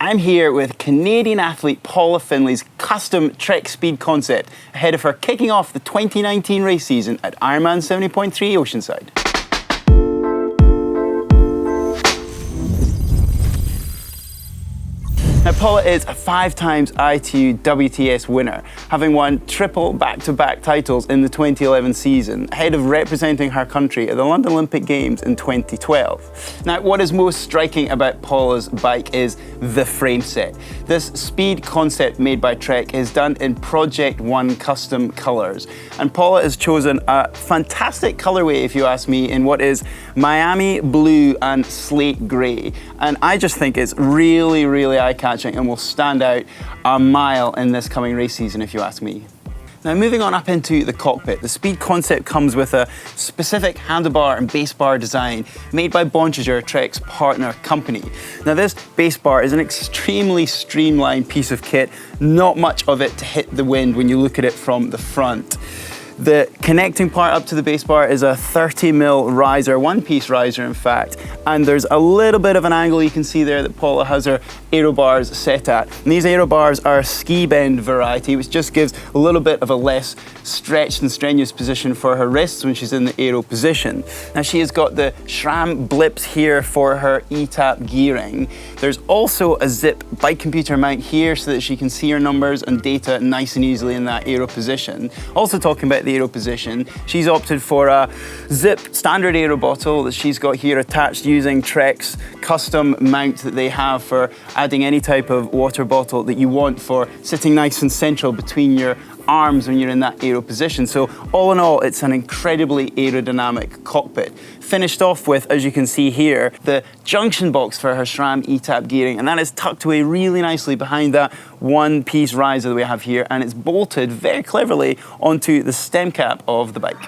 I'm here with Canadian athlete Paula Findlay's custom Trek Speed concept ahead of her kicking off the 2019 race season at Ironman 70.3 Oceanside. Now, Paula is a 5-time ITU WTS winner, having won triple back-to-back titles in the 2011 season, ahead of representing her country at the London Olympic Games in 2012. Now, what is most striking about Paula's bike is the frame set. This speed concept made by Trek is done in Project One custom colours, and Paula has chosen a fantastic colourway, if you ask me, in what is Miami blue and slate grey, and I just think it's really, really eye-catching and will stand out a mile in this coming race season, if you ask me. Now, moving on up into the cockpit, the speed concept comes with a specific handlebar and base bar design made by Bonchager, Trek's partner company. Now, this base bar is an extremely streamlined piece of kit, not much of it to hit the wind when you look at it from the front. The connecting part up to the base bar is a 30mm riser, one-piece riser in fact, and there's a little bit of an angle you can see there that Paula has her aero bars set at. And these aero bars are a ski bend variety, which just gives a little bit of a less stretched and strenuous position for her wrists when she's in the aero position. Now, she has got the SRAM blips here for her ETAP gearing. There's also a zip bike computer mount here so that she can see her numbers and data nice and easily in that aero position. Also talking about the aero position, she's opted for a zip standard aero bottle that she's got here attached using Trek's custom mount that they have for adding any type of water bottle that you want for sitting nice and central between your arms when you're in that aero position. So all in all, it's an incredibly aerodynamic cockpit. Finished off with, as you can see here, the junction box for her SRAM ETAP gearing, and that is tucked away really nicely behind that one-piece riser that we have here, and it's bolted very cleverly onto the stem cap of the bike.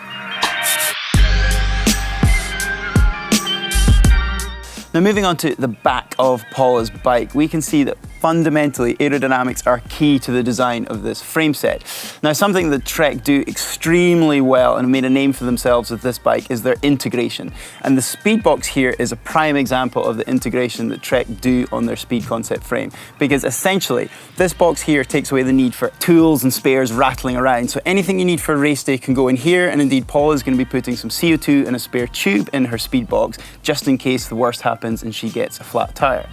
Now, moving on to the back of Paula's bike, we can see that fundamentally aerodynamics are key to the design of this frame set. Now, something that Trek do extremely well and made a name for themselves with this bike is their integration. And the speed box here is a prime example of the integration that Trek do on their speed concept frame. Because essentially, this box here takes away the need for tools and spares rattling around. So anything you need for a race day can go in here, and indeed Paula is going to be putting some CO2 and a spare tube in her speed box, just in case the worst happens and she gets a flat tire.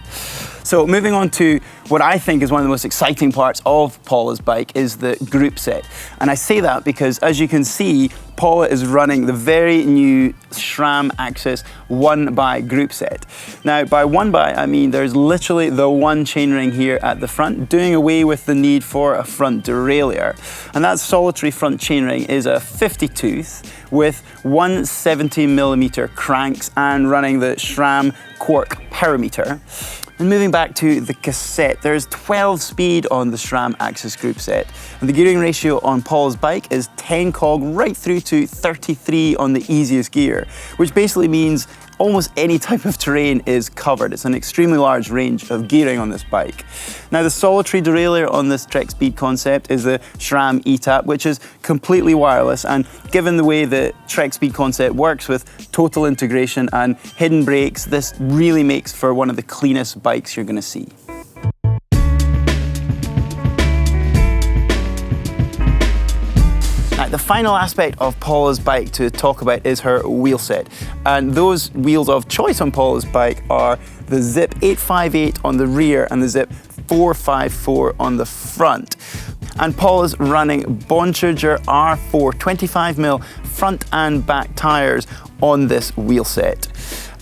So moving on to what I think is one of the most exciting parts of Paula's bike is the group set. And I say that because, as you can see, Paula is running the very new SRAM Axis 1x group set. Now, by 1x, I mean there's literally the one chainring here at the front, doing away with the need for a front derailleur. And that solitary front chainring is a 50 tooth with 170mm cranks and running the SRAM Quark parameter. And moving back to the cassette, there's 12 speed on the SRAM Axis group set. And the gearing ratio on Paula's bike is 10 cog right through to 33 on the easiest gear, which basically means almost any type of terrain is covered. It's an extremely large range of gearing on this bike. Now, the solitary derailleur on this Trek Speed concept is the SRAM ETAP, which is completely wireless, and given the way the Trek Speed concept works with total integration and hidden brakes, this really makes for one of the cleanest bikes you're going to see. Now, the final aspect of Paula's bike to talk about is her wheel set. And those wheels of choice on Paula's bike are the Zip 858 on the rear and the Zip 454 on the front. And Paula's running Bonchager R4 25mm front and back tires on this wheel set.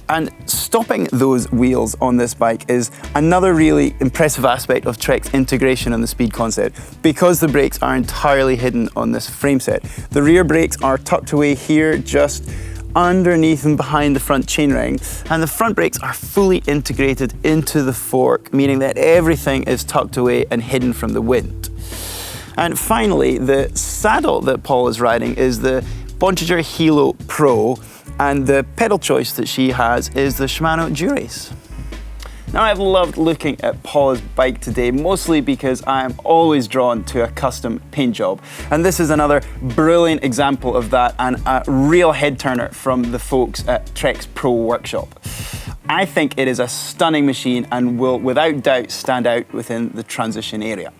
And stopping those wheels on this bike is another really impressive aspect of Trek's integration on the speed concept, because the brakes are entirely hidden on this frame set. The rear brakes are tucked away here just underneath and behind the front chainring, and the front brakes are fully integrated into the fork, meaning that everything is tucked away and hidden from the wind. And finally, the saddle that Paula is riding is the Bonchager Hilo Pro, and the pedal choice that she has is the Shimano Durace. Now, I've loved looking at Paula's bike today, mostly because I am always drawn to a custom paint job. And this is another brilliant example of that, and a real head turner from the folks at Trek's Pro Workshop. I think it is a stunning machine and will without doubt stand out within the transition area.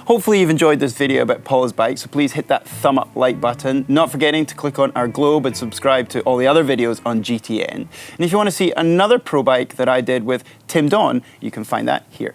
Hopefully you've enjoyed this video about Paula's bike, so please hit that thumb up like button, not forgetting to click on our globe and subscribe to all the other videos on GTN. And if you want to see another pro bike that I did with Tim Don, you can find that here.